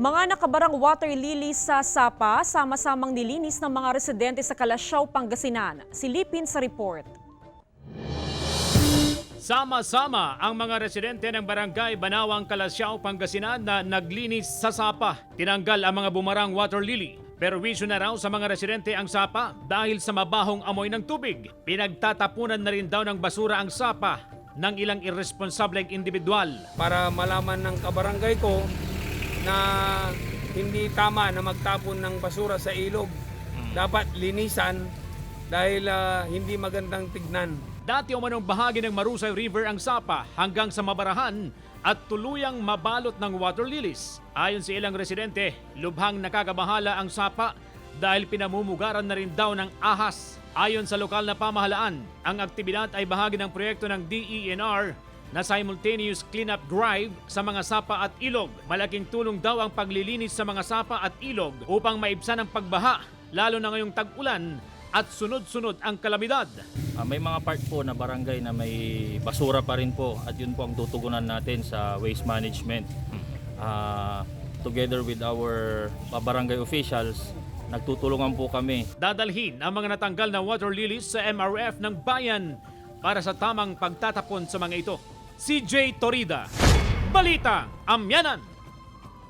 Mga nakabarang water lilies sa Sapa, sama-samang nilinis ng mga residente sa Calasiao, Pangasinan. Silipin sa report. Sama-sama ang mga residente ng barangay Banawang, Calasiao, Pangasinan na naglinis sa Sapa. Tinanggal ang mga bumarang water lily. Perwisyo na raw sa mga residente ang Sapa dahil sa mabahong amoy ng tubig. Pinagtatapunan na rin daw ng basura ang Sapa ng ilang irresponsableng individual. Para malaman ng kabarangay ko na hindi tama na magtapon ng basura sa ilog. Dapat linisan dahil hindi magandang tignan. Dati umanong bahagi ng Marusay River ang Sapa hanggang sa Mabarahan at tuluyang mabalot ng water lilies. Ayon sa ilang residente, lubhang nakakabahala ang Sapa dahil pinamumugaran na rin daw ng ahas. Ayon sa lokal na pamahalaan, ang aktibidad ay bahagi ng proyekto ng DENR na simultaneous cleanup drive sa mga sapa at ilog. Malaking tulong daw ang paglilinis sa mga sapa at ilog upang maibsan ang pagbaha, lalo na ngayong tag-ulan at sunod-sunod ang kalamidad. May mga part po na barangay na may basura pa rin po at yun po ang tutugunan natin sa waste management. Together with our barangay officials, nagtutulungan po kami. Dadalhin ang mga natanggal na water lilies sa MRF ng bayan para sa tamang pagtatapon sa mga ito. CJ Torida, Balita Amyanan.